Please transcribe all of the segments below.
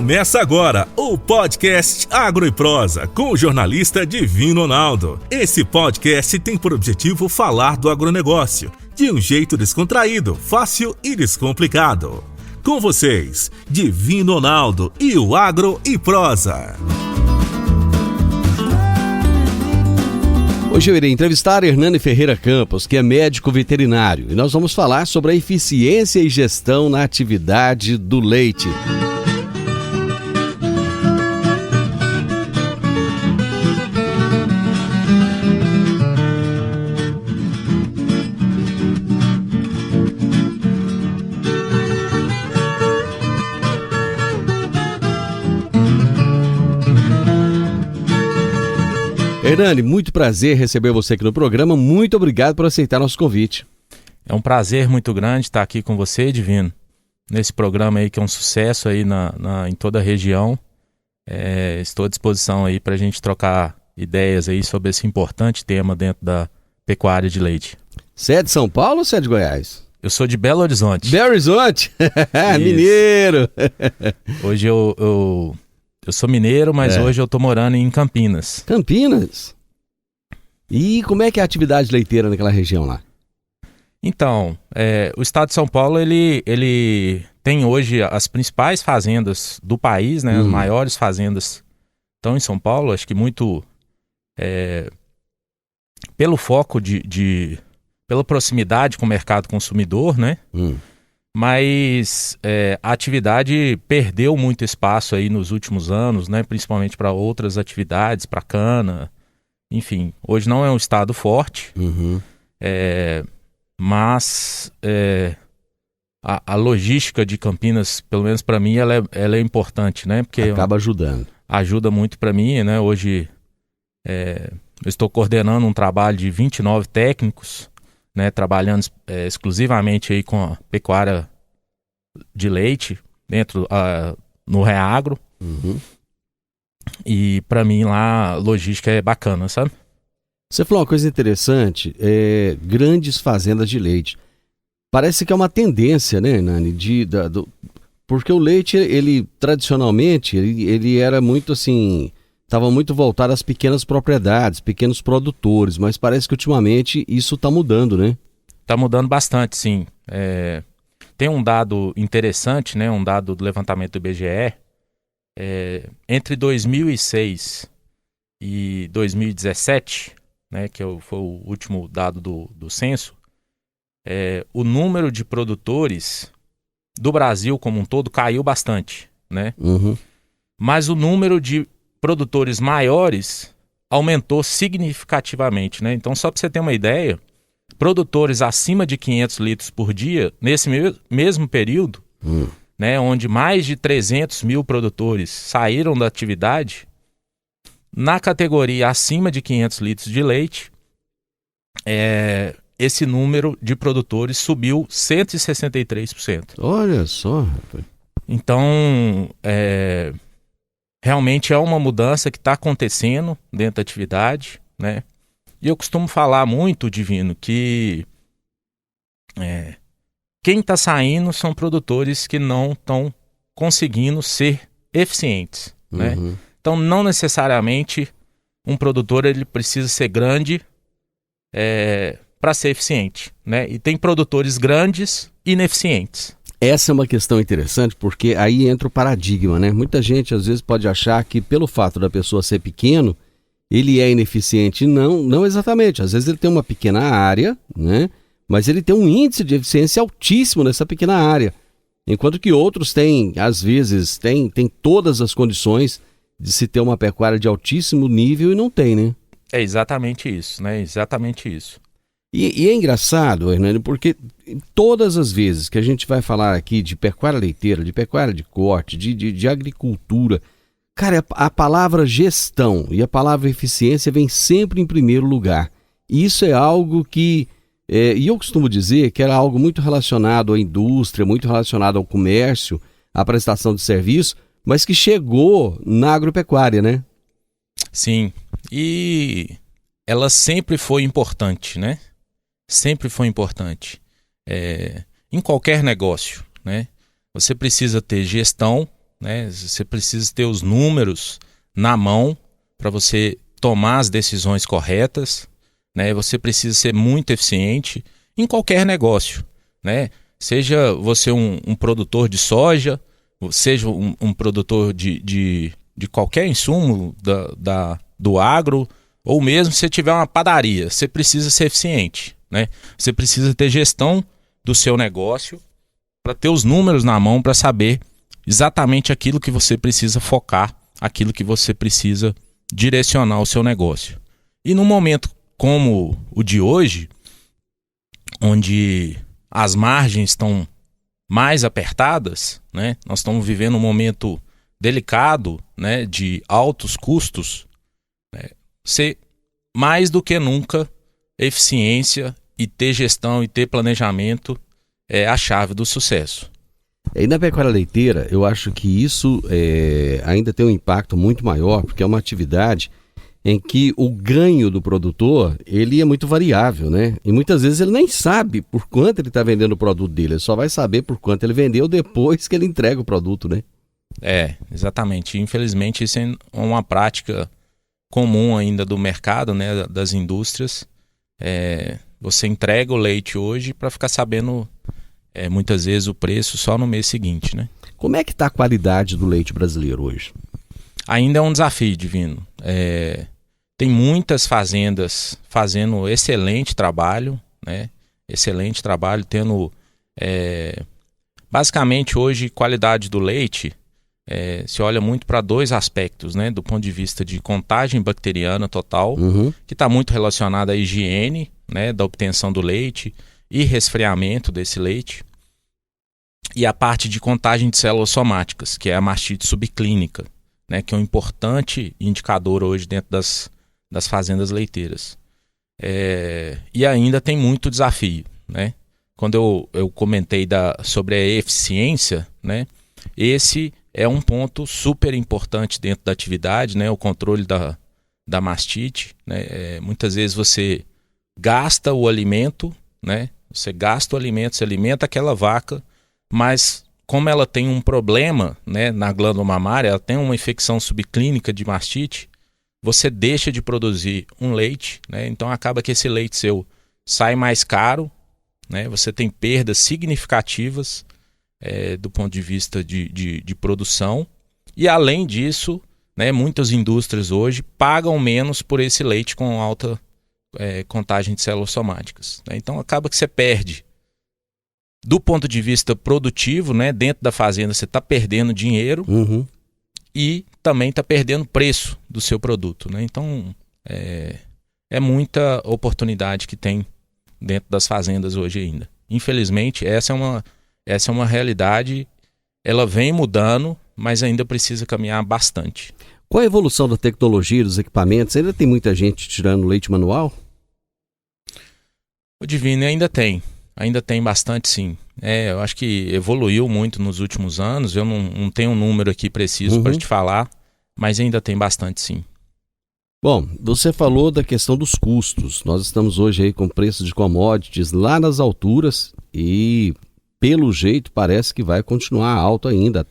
Começa agora o podcast Agro e Prosa com o jornalista Divino Ronaldo. Esse podcast tem por objetivo falar do agronegócio de um jeito descontraído, fácil e descomplicado. Com vocês, Divino Ronaldo e o Agro e Prosa. Hoje eu irei entrevistar Hernani Ferreira Campos, que é médico veterinário, e nós vamos falar sobre a eficiência e gestão na atividade do leite. Hernani, muito prazer receber você aqui no programa. Muito obrigado por aceitar nosso convite. É um prazer muito grande estar aqui com você, Divino, nesse programa aí que é um sucesso aí em toda a região. Estou à disposição aí para a gente trocar ideias aí sobre esse importante tema dentro da pecuária de leite. Você é de São Paulo ou você é de Goiás? Eu sou de Belo Horizonte. Belo Horizonte? Mineiro! Hoje eu sou mineiro, mas hoje eu tô morando em Campinas. Campinas? E como é que é a atividade leiteira naquela região lá? Então, o estado de São Paulo, ele tem hoje as principais fazendas do país, né? As maiores fazendas estão em São Paulo, acho que muito pelo foco pela proximidade com o mercado consumidor, né? Mas a atividade perdeu muito espaço aí nos últimos anos, né? Principalmente para outras atividades, para cana, enfim. Hoje não é um estado forte, mas a logística de Campinas, pelo menos para mim, ela é importante, né? Porque acaba ajudando. Ajuda muito para mim, né? Hoje eu estou coordenando um trabalho de 29 técnicos, né, trabalhando exclusivamente aí com a pecuária de leite dentro no Reagro. E para mim lá a logística é bacana, sabe? Você falou uma coisa interessante, grandes fazendas de leite. Parece que é uma tendência, né, Nani? Porque o leite, ele tradicionalmente, ele era muito assim, estava muito voltado às pequenas propriedades, pequenos produtores, mas parece que ultimamente isso está mudando, né? Está mudando bastante, sim. Tem um dado interessante, né? Um dado do levantamento do IBGE. Entre 2006 e 2017, né, que foi o último dado do censo, o número de produtores do Brasil como um todo caiu bastante, né? Mas o número de produtores maiores aumentou significativamente, né? Então, só para você ter uma ideia, produtores acima de 500 litros por dia, nesse mesmo período, né, onde mais de 300 mil produtores saíram da atividade, na categoria acima de 500 litros de leite, esse número de produtores subiu 163%. Olha só, rapaz. Então, realmente é uma mudança que está acontecendo dentro da atividade, né? E eu costumo falar muito, Divino, que quem está saindo são produtores que não estão conseguindo ser eficientes, né? Então, não necessariamente um produtor ele precisa ser grande para ser eficiente, né? E tem produtores grandes e ineficientes. Essa é uma questão interessante porque aí entra o paradigma, né? Muita gente às vezes pode achar que pelo fato da pessoa ser pequeno, ele é ineficiente. Não exatamente. Às vezes ele tem uma pequena área, né? Mas ele tem um índice de eficiência altíssimo nessa pequena área. Enquanto que outros têm, às vezes, tem todas as condições de se ter uma pecuária de altíssimo nível e não tem, né? É exatamente isso, né? Exatamente isso. E é engraçado, Hernani, porque todas as vezes que a gente vai falar aqui de pecuária leiteira, de pecuária de corte, de agricultura, cara, a palavra gestão e a palavra eficiência vem sempre em primeiro lugar. E isso é algo que, e eu costumo dizer que era algo muito relacionado à indústria, muito relacionado ao comércio, à prestação de serviço, mas que chegou na agropecuária, né? Sim, e ela sempre foi importante, né? Sempre foi importante. Em qualquer negócio, né? Você precisa ter gestão, né? Você precisa ter os números na mão para você tomar as decisões corretas, né? Você precisa ser muito eficiente em qualquer negócio, né? Seja você um produtor de soja, seja um produtor de qualquer insumo do agro, ou mesmo se você tiver uma padaria, você precisa ser eficiente, né? Você precisa ter gestão do seu negócio para ter os números na mão para saber exatamente aquilo que você precisa focar, aquilo que você precisa direcionar o seu negócio. E num momento como o de hoje, onde as margens estão mais apertadas, né? Nós estamos vivendo um momento delicado, né, de altos custos, né? Ser mais do que nunca eficiência e ter gestão e ter planejamento é a chave do sucesso. E na pecuária leiteira, eu acho que isso ainda tem um impacto muito maior, porque é uma atividade em que o ganho do produtor, ele é muito variável, né? E muitas vezes ele nem sabe por quanto ele está vendendo o produto dele, ele só vai saber por quanto ele vendeu depois que ele entrega o produto, né? Exatamente. Infelizmente isso é uma prática comum ainda do mercado, né, das indústrias. Você entrega o leite hoje para ficar sabendo muitas vezes o preço só no mês seguinte, né? Como é que está a qualidade do leite brasileiro hoje? Ainda é um desafio, Divino. Tem muitas fazendas fazendo excelente trabalho, né? Excelente trabalho, tendo basicamente hoje qualidade do leite se olha muito para dois aspectos, né? Do ponto de vista de contagem bacteriana total, que está muito relacionada à higiene, né, da obtenção do leite e resfriamento desse leite, e a parte de contagem de células somáticas, que é a mastite subclínica, né, que é um importante indicador hoje dentro das fazendas leiteiras. E ainda tem muito desafio, né? Quando eu comentei sobre a eficiência, né, esse é um ponto super importante dentro da atividade, né, o controle da mastite, né? Muitas vezes você gasta o alimento, né? Você gasta o alimento, você alimenta aquela vaca, mas como ela tem um problema, né, na glândula mamária, ela tem uma infecção subclínica de mastite, você deixa de produzir um leite, né? Então acaba que esse leite seu sai mais caro, né? Você tem perdas significativas do ponto de vista de produção, e além disso, né, muitas indústrias hoje pagam menos por esse leite com alta contagem de células somáticas, né? Então acaba que você perde. Do ponto de vista produtivo, né, dentro da fazenda você está perdendo dinheiro e também está perdendo preço do seu produto, né? Então é muita oportunidade que tem dentro das fazendas hoje ainda. Infelizmente, essa é uma realidade, ela vem mudando, mas ainda precisa caminhar bastante. Qual a evolução da tecnologia, dos equipamentos? Ainda tem muita gente tirando leite manual? O Divino ainda tem bastante, sim. Eu acho que evoluiu muito nos últimos anos, eu não tenho um número aqui preciso para te falar, mas ainda tem bastante, sim. Bom, você falou da questão dos custos. Nós estamos hoje aí com preços de commodities lá nas alturas e, pelo jeito, parece que vai continuar alto ainda,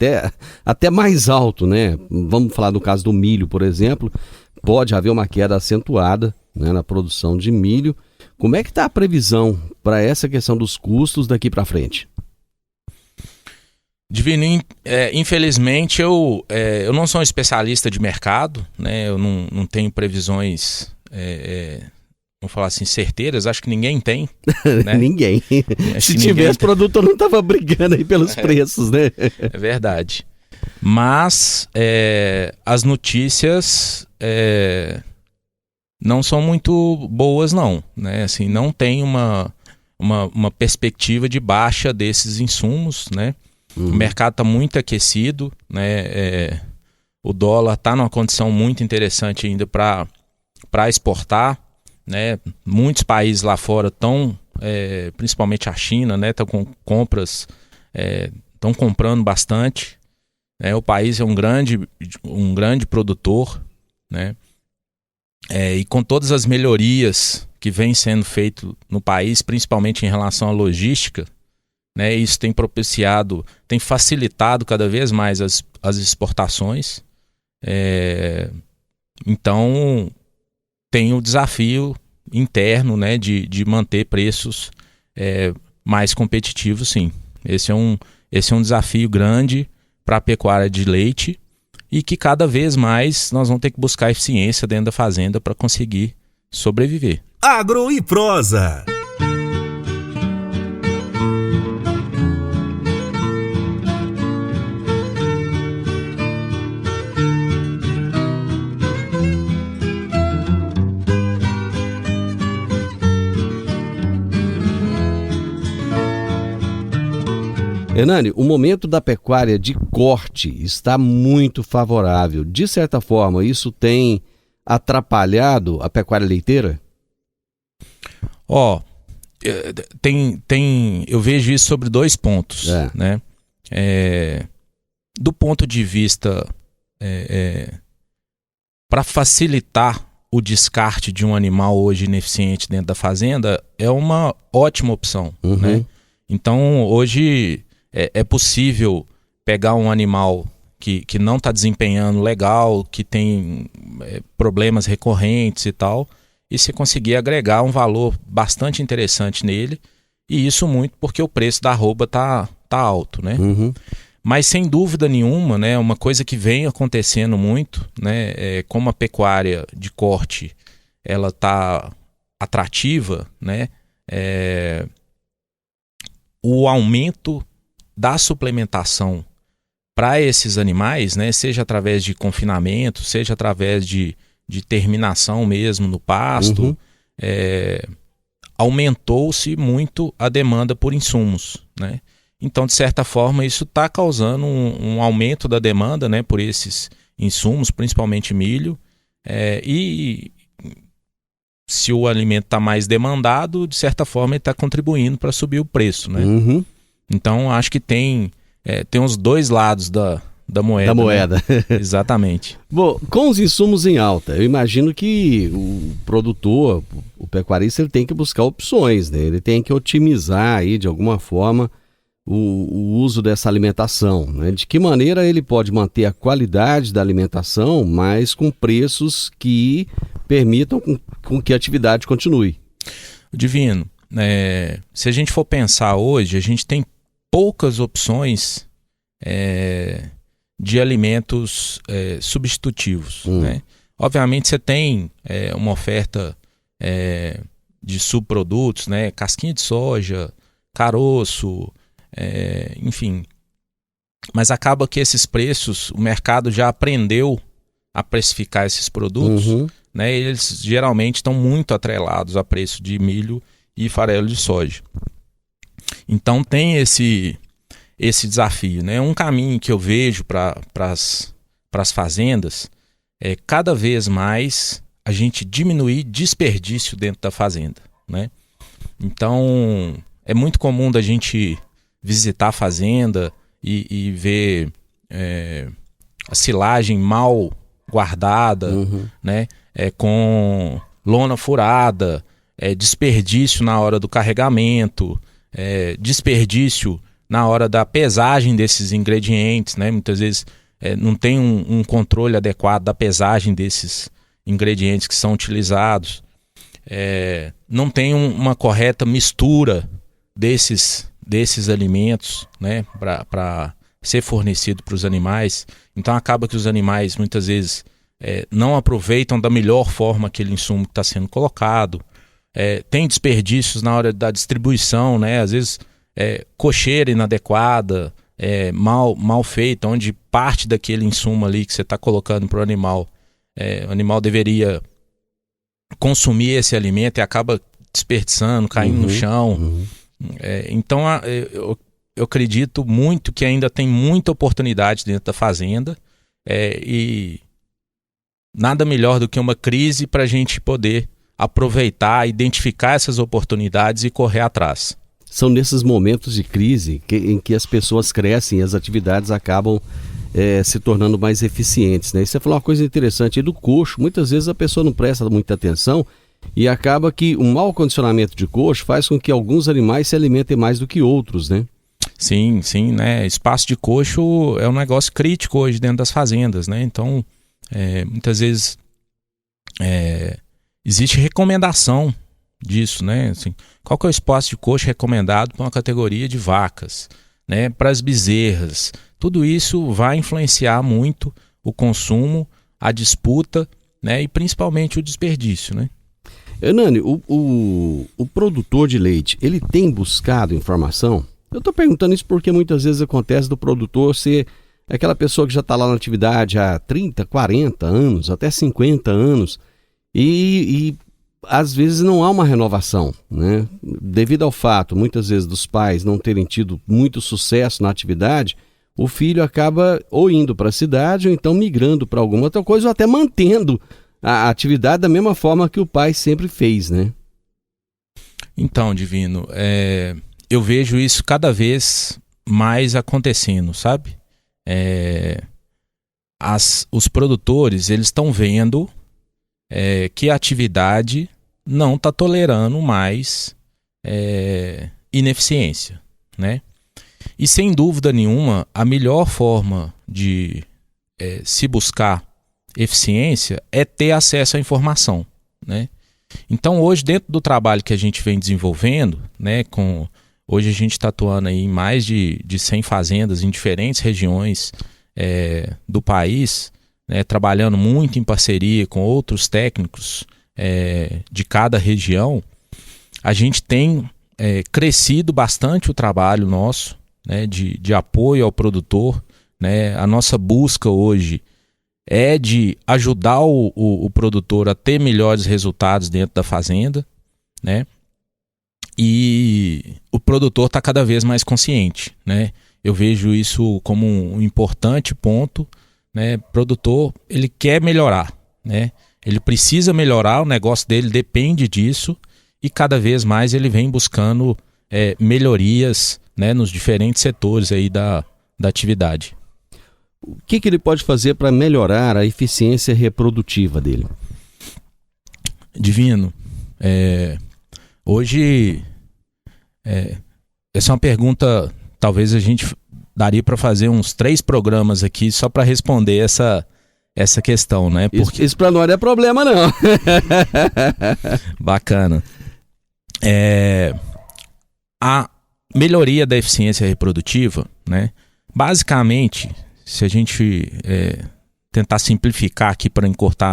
até mais alto, né? Vamos falar do caso do milho, por exemplo. Pode haver uma queda acentuada, né, na produção de milho. Como é que está a previsão para essa questão dos custos daqui para frente? Divino, infelizmente eu não sou um especialista de mercado, né? Eu não tenho previsões, vamos falar assim, certeiras. Acho que ninguém tem, né? Ninguém. Se tivesse, o produtor não estava brigando aí pelos preços, né? É verdade. Mas as notícias não são muito boas, não, né? Assim, não tem uma perspectiva de baixa desses insumos, né? O mercado está muito aquecido, né? O dólar está numa condição muito interessante ainda para exportar, né? Muitos países lá fora estão, principalmente a China, né? Estão com compras, estão comprando bastante, né? O país é um grande produtor, né? E com todas as melhorias que vêm sendo feitas no país, principalmente em relação à logística, né? Isso tem propiciado, tem facilitado cada vez mais as exportações. Então, tem o desafio interno, né, de manter preços mais competitivos, sim. Esse é um desafio grande para a pecuária de leite e que cada vez mais nós vamos ter que buscar eficiência dentro da fazenda para conseguir sobreviver. Agro e Prosa. Hernani, o momento da pecuária de corte está muito favorável. De certa forma, isso tem atrapalhado a pecuária leiteira? Eu vejo isso sobre 2 pontos, né? Do ponto de vista para facilitar o descarte de um animal hoje ineficiente dentro da fazenda, é uma ótima opção, né? Então, hoje é possível pegar um animal que não está desempenhando legal, que tem problemas recorrentes e tal, e você conseguir agregar um valor bastante interessante nele, e isso muito porque o preço da arroba tá alto, né? Mas sem dúvida nenhuma, né, uma coisa que vem acontecendo muito, né, como a pecuária de corte ela tá atrativa, né, o aumento da suplementação para esses animais, né, seja através de confinamento, seja através de terminação mesmo no pasto, aumentou-se muito a demanda por insumos, né? Então, de certa forma, isso está causando um aumento da demanda, né, por esses insumos, principalmente milho, e se o alimento está mais demandado, de certa forma ele está contribuindo para subir o preço, né? Então, acho que tem os 2 lados da moeda. Da moeda. Né? Exatamente. Bom, com os insumos em alta, eu imagino que o produtor, o pecuarista, ele tem que buscar opções, né? Ele tem que otimizar aí, de alguma forma, o uso dessa alimentação, né? De que maneira ele pode manter a qualidade da alimentação, mas com preços que permitam com que a atividade continue. Divino, se a gente for pensar hoje, a gente tem poucas opções de alimentos substitutivos, né? Obviamente você tem uma oferta de subprodutos, né? Casquinha de soja, caroço, enfim, mas acaba que esses preços, o mercado já aprendeu a precificar esses produtos, né? Eles geralmente estão muito atrelados a preço de milho e farelo de soja. Então tem esse desafio, né? Um caminho que eu vejo para as fazendas é cada vez mais a gente diminuir desperdício dentro da fazenda, né? Então é muito comum da gente visitar a fazenda e ver a silagem mal guardada, né? Com lona furada, desperdício na hora do carregamento, desperdício na hora da pesagem desses ingredientes, né? Muitas vezes não tem um controle adequado da pesagem desses ingredientes que são utilizados, não tem uma correta mistura desses alimentos, né, para ser fornecido para os animais. Então acaba que os animais muitas vezes não aproveitam da melhor forma aquele insumo que está sendo colocado. Tem desperdícios na hora da distribuição, né? Às vezes cocheira inadequada, mal feita, onde parte daquele insumo ali que você está colocando para o animal deveria consumir esse alimento e acaba desperdiçando, caindo no chão. Então eu acredito muito que ainda tem muita oportunidade dentro da fazenda, e nada melhor do que uma crise para a gente poder aproveitar, identificar essas oportunidades e correr atrás. São nesses momentos de crise em que as pessoas crescem e as atividades acabam se tornando mais eficientes, né? E você falou uma coisa interessante aí do coxo. Muitas vezes a pessoa não presta muita atenção e acaba que um mau condicionamento de coxo faz com que alguns animais se alimentem mais do que outros, né? Sim, né? Espaço de coxo é um negócio crítico hoje dentro das fazendas, né? Então, muitas vezes existe recomendação disso, né? Assim, qual que é o espaço de coxo recomendado para uma categoria de vacas, né? Para as bezerras. Tudo isso vai influenciar muito o consumo, a disputa, né? E principalmente o desperdício, né? Hernani, o produtor de leite, ele tem buscado informação? Eu estou perguntando isso porque muitas vezes acontece do produtor ser aquela pessoa que já está lá na atividade há 30, 40 anos, até 50 anos, e às vezes não há uma renovação, né? Devido ao fato, muitas vezes, dos pais não terem tido muito sucesso na atividade, o filho acaba ou indo para a cidade ou então migrando para alguma outra coisa ou até mantendo a atividade da mesma forma que o pai sempre fez, né? Então, Divino, eu vejo isso cada vez mais acontecendo, sabe? Os produtores, eles estão vendo que a atividade não está tolerando mais ineficiência, né? E sem dúvida nenhuma, a melhor forma de se buscar eficiência é ter acesso à informação, né? Então hoje, dentro do trabalho que a gente vem desenvolvendo, né, hoje a gente está atuando aí em mais de 100 fazendas em diferentes regiões do país, né, trabalhando muito em parceria com outros técnicos de cada região. A gente tem crescido bastante o trabalho nosso, né, de apoio ao produtor, né? A nossa busca hoje é de ajudar o produtor a ter melhores resultados dentro da fazenda, né? E o produtor está cada vez mais consciente, né? Eu vejo isso como um importante ponto, né? O produtor, ele quer melhorar, né? Ele precisa melhorar, o negócio dele depende disso e cada vez mais ele vem buscando melhorias, né, nos diferentes setores aí da atividade. O que ele pode fazer para melhorar a eficiência reprodutiva dele? Divino, hoje essa é uma pergunta, talvez a gente daria para fazer uns 3 programas aqui só para responder essa questão, né? Porque isso para nós não é problema, não. Bacana. A melhoria da eficiência reprodutiva, né? Basicamente, se a gente tentar simplificar aqui para encurtar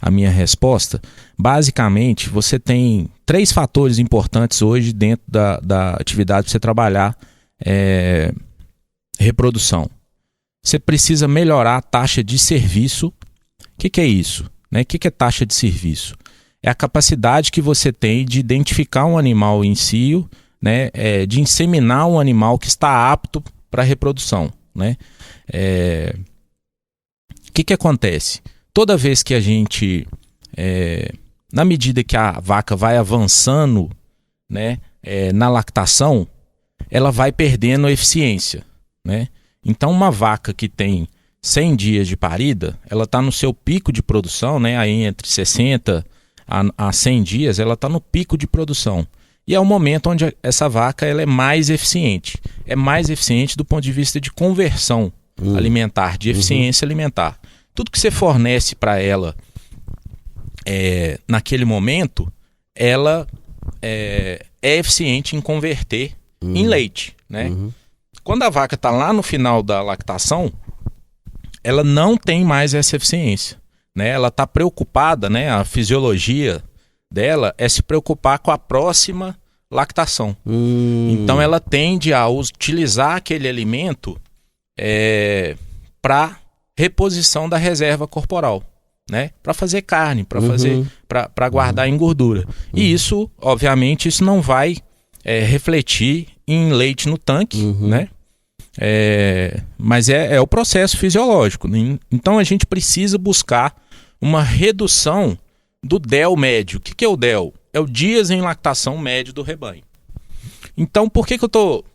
a minha resposta, basicamente você tem 3 fatores importantes hoje dentro da atividade para você trabalhar reprodução. Você precisa melhorar a taxa de serviço. O que é isso, né? O que é taxa de serviço? É a capacidade que você tem de identificar um animal em cio, né? De inseminar um animal que está apto para a reprodução, né? O que acontece? Toda vez que a gente, na medida que a vaca vai avançando, né, na lactação, ela vai perdendo eficiência, né? Então uma vaca que tem 100 dias de parida, ela está no seu pico de produção, né? Aí entre 60 a 100 dias, ela está no pico de produção. E é o momento onde essa vaca ela é mais eficiente. É mais eficiente do ponto de vista de conversão alimentar, de eficiência alimentar. Tudo que você fornece para ela naquele momento, ela é eficiente em converter em leite, né? Quando a vaca está lá no final da lactação, ela não tem mais essa eficiência, né? Ela está preocupada, né? A fisiologia dela é se preocupar com a próxima lactação. Então ela tende a utilizar aquele alimento para reposição da reserva corporal, né? Para fazer carne, para fazer, para guardar em gordura. E isso, obviamente, isso não vai refletir em leite no tanque, né? Mas é o processo fisiológico. Então a gente precisa buscar uma redução do DEL médio. O que é o DEL? É o dias em lactação médio do rebanho. Então por que eu estou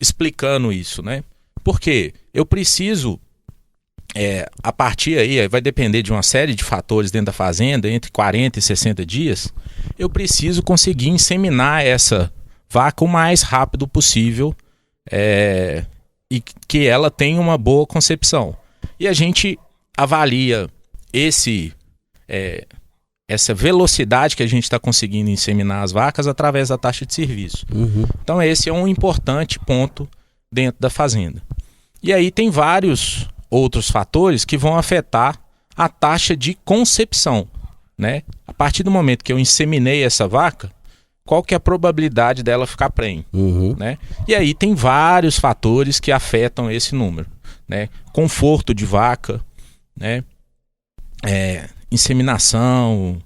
explicando isso, né? Porque eu preciso, a partir aí, vai depender de uma série de fatores dentro da fazenda, entre 40 e 60 dias, eu preciso conseguir inseminar essa vaca o mais rápido possível e que ela tenha uma boa concepção. E a gente avalia essa velocidade que a gente está conseguindo inseminar as vacas através da taxa de serviço. Então esse é um importante ponto dentro da fazenda. E aí tem vários outros fatores que vão afetar a taxa de concepção, né? A partir do momento que eu inseminei essa vaca, qual que é a probabilidade dela ficar prenhe, né? E aí tem vários fatores que afetam esse número, né? Conforto de vaca, né? Inseminação,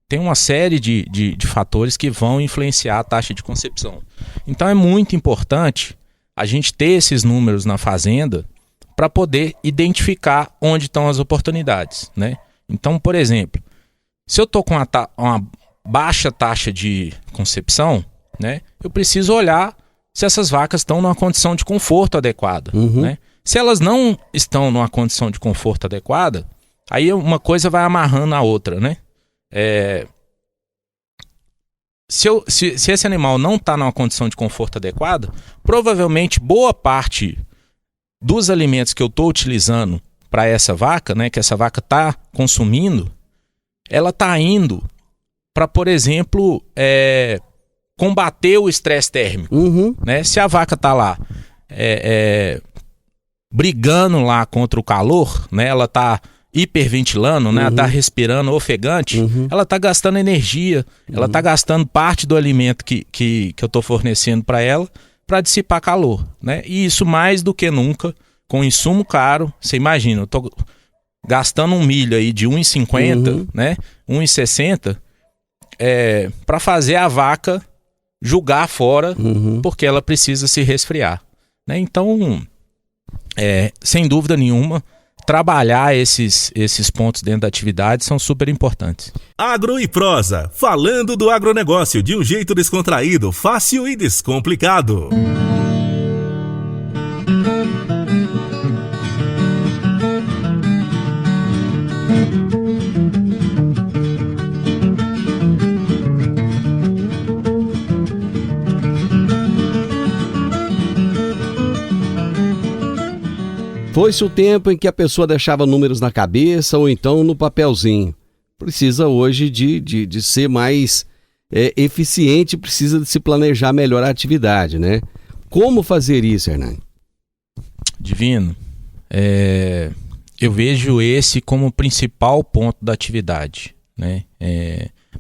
tem uma série de fatores que vão influenciar a taxa de concepção. Então é muito importante a gente ter esses números na fazenda para poder identificar onde estão as oportunidades, né? Então, por exemplo, se eu estou com uma baixa taxa de concepção, né, eu preciso olhar se essas vacas estão numa condição de conforto adequada, né? Se elas não estão numa condição de conforto adequada, aí uma coisa vai amarrando a outra, né? Se esse animal não está numa condição de conforto adequada, provavelmente boa parte dos alimentos que eu estou utilizando para essa vaca, né, que essa vaca está consumindo, ela está indo para, por exemplo, combater o estresse térmico, né? Se a vaca está lá brigando lá contra o calor, né, ela está hiperventilando, né, ela está respirando ofegante, ela está gastando energia, ela está gastando parte do alimento que eu estou fornecendo para ela para dissipar calor, né? E isso mais do que nunca, com insumo caro. Você imagina, eu estou gastando um milho aí de 1,50, né, 1,60, para fazer a vaca jogar fora, porque ela precisa se resfriar, né? Então, sem dúvida nenhuma, trabalhar esses pontos dentro da atividade são super importantes. Agro e Prosa, falando do agronegócio de um jeito descontraído, fácil e descomplicado. Foi-se o tempo em que a pessoa deixava números na cabeça ou então no papelzinho. Precisa hoje de ser mais eficiente, precisa de se planejar melhor a atividade, né? Como fazer isso, Hernani? Divino, eu vejo esse como o principal ponto da atividade, né?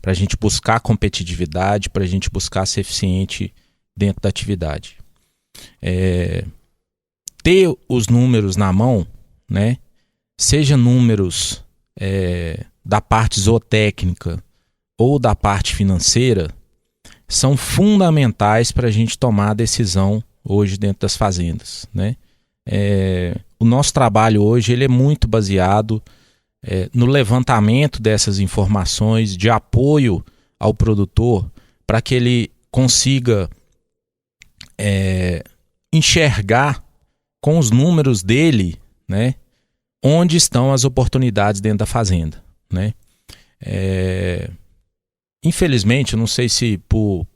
Para a gente buscar competitividade, para a gente buscar ser eficiente dentro da atividade. Ter os números na mão, né? Seja números da parte zootécnica ou da parte financeira, são fundamentais para a gente tomar a decisão hoje dentro das fazendas, né? O nosso trabalho hoje ele é muito baseado no levantamento dessas informações, de apoio ao produtor para que ele consiga enxergar com os números dele, né, onde estão as oportunidades dentro da fazenda, né? Infelizmente, eu não sei se por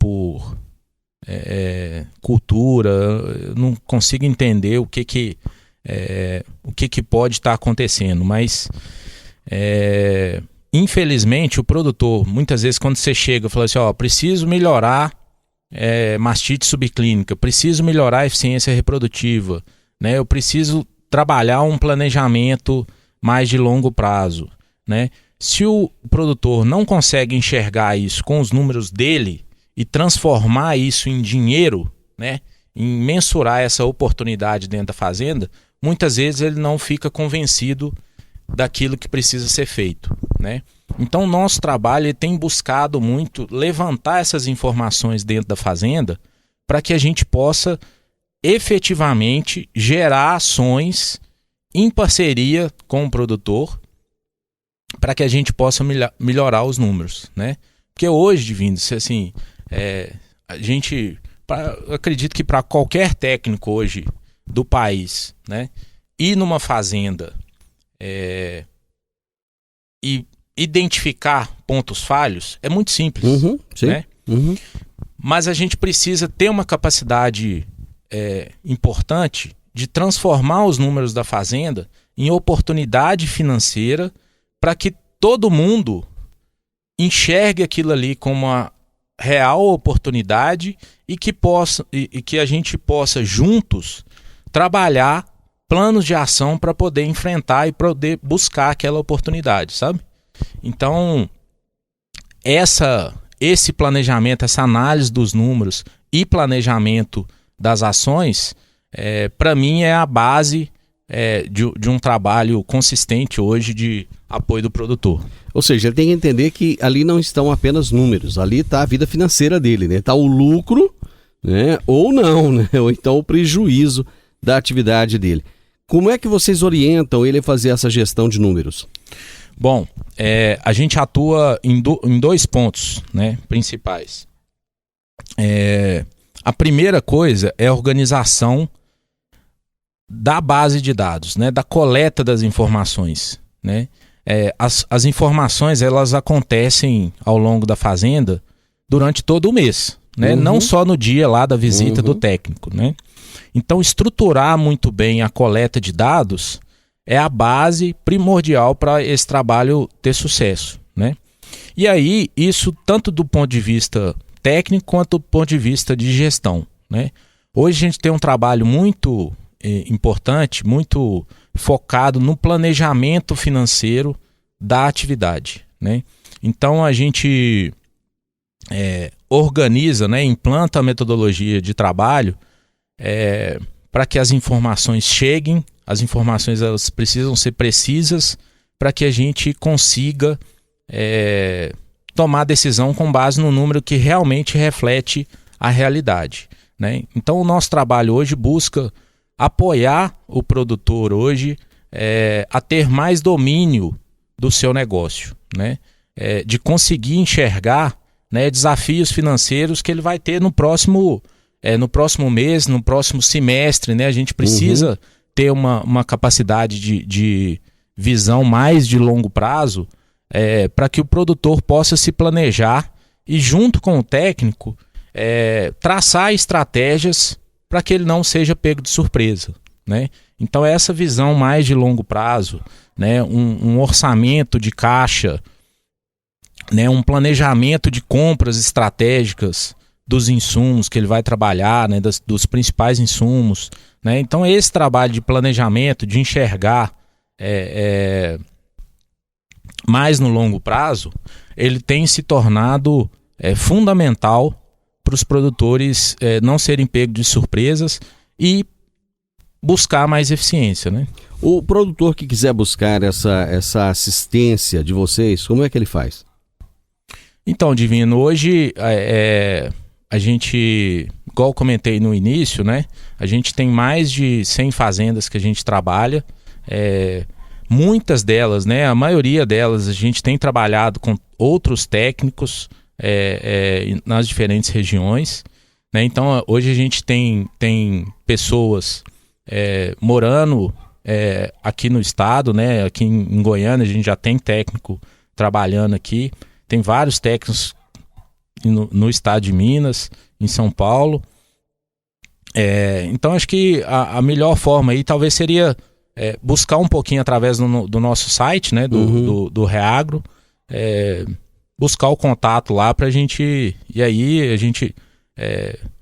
cultura, eu não consigo entender o que pode estar acontecendo, mas infelizmente o produtor, muitas vezes quando você chega e fala assim, preciso melhorar mastite subclínica, preciso melhorar a eficiência reprodutiva, né? Eu preciso trabalhar um planejamento mais de longo prazo, né? Se o produtor não consegue enxergar isso com os números dele e transformar isso em dinheiro, né? Em mensurar essa oportunidade dentro da fazenda, muitas vezes ele não fica convencido daquilo que precisa ser feito, né? Então o nosso trabalho tem buscado muito levantar essas informações dentro da fazenda para que a gente possa efetivamente gerar ações em parceria com o produtor para que a gente possa melhorar os números, né? Porque hoje, Divino, assim, a gente, eu acredito que para qualquer técnico hoje do país, né, ir numa fazenda e identificar pontos falhos é muito simples, sim. né? Mas a gente precisa ter uma capacidade importante de transformar os números da fazenda em oportunidade financeira para que todo mundo enxergue aquilo ali como uma real oportunidade e que a gente possa juntos trabalhar planos de ação para poder enfrentar e poder buscar aquela oportunidade, sabe? Então, esse planejamento, essa análise dos números e planejamento das ações, para mim é a base de um trabalho consistente hoje de apoio do produtor. Ou seja, ele tem que entender que ali não estão apenas números, ali está a vida financeira dele, né? Está o lucro, né? Ou não, né? Ou então o prejuízo da atividade dele. Como é que vocês orientam ele a fazer essa gestão de números? Bom, a gente atua em dois pontos, né, principais. A primeira coisa é a organização da base de dados, né, da coleta das informações, né? As informações, elas acontecem ao longo da fazenda durante todo o mês, né? Não só no dia lá da visita do técnico, né? Então, estruturar muito bem a coleta de dados é a base primordial para esse trabalho ter sucesso, né? E aí, isso tanto do ponto de vista técnico quanto do ponto de vista de gestão, né? Hoje a gente tem um trabalho muito importante, muito focado no planejamento financeiro da atividade, né? Então a gente organiza, né, implanta a metodologia de trabalho para que as informações cheguem. As informações, elas precisam ser precisas para que a gente consiga tomar decisão com base no número que realmente reflete a realidade, né? Então o nosso trabalho hoje busca apoiar o produtor hoje a ter mais domínio do seu negócio, né? De conseguir enxergar, né, desafios financeiros que ele vai ter no próximo mês, no próximo semestre, né? A gente precisa ter uma capacidade de visão mais de longo prazo para que o produtor possa se planejar e, junto com o técnico, traçar estratégias para que ele não seja pego de surpresa, né? Então essa visão mais de longo prazo, né, um orçamento de caixa, né, um planejamento de compras estratégicas dos insumos que ele vai trabalhar, né, dos principais insumos, né? Então esse trabalho de planejamento, de enxergar mais no longo prazo, ele tem se tornado fundamental para os produtores não serem pegos de surpresas e buscar mais eficiência, né? O produtor que quiser buscar essa assistência de vocês, como é que ele faz? Então, Divino, hoje a gente, igual eu comentei no início, né? A gente tem mais de 100 fazendas que a gente trabalha. Muitas delas, né? A maioria delas a gente tem trabalhado com outros técnicos nas diferentes regiões, né? Então hoje a gente tem pessoas morando aqui no estado, né? Aqui em Goiânia a gente já tem técnico trabalhando aqui, tem vários técnicos no estado de Minas, em São Paulo. Então acho que a melhor forma aí talvez seria buscar um pouquinho através do nosso site, né? Do Reagro, buscar o contato lá para a gente, e aí a gente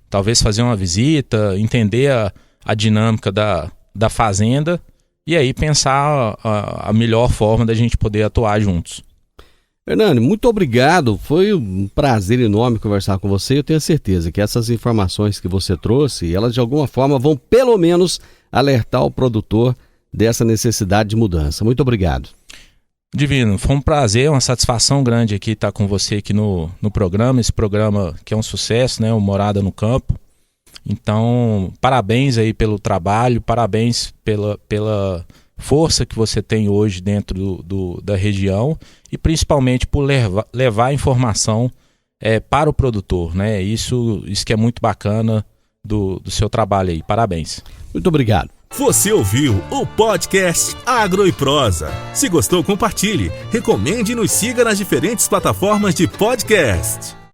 talvez fazer uma visita, entender a dinâmica da fazenda e aí pensar a melhor forma da gente poder atuar juntos. Hernani, muito obrigado, foi um prazer enorme conversar com você. Eu tenho certeza que essas informações que você trouxe, elas de alguma forma vão pelo menos alertar o produtor dessa necessidade de mudança. Muito obrigado. Divino, foi um prazer, uma satisfação grande aqui estar com você aqui no programa, esse programa que é um sucesso, né, o Morada no Campo. Então, parabéns aí pelo trabalho, parabéns pela força que você tem hoje dentro da região e principalmente por levar a informação para o produtor, né? Isso que é muito bacana do seu trabalho aí. Parabéns. Muito obrigado. Você ouviu o podcast Agro e Prosa. Se gostou, compartilhe, recomende e nos siga nas diferentes plataformas de podcast.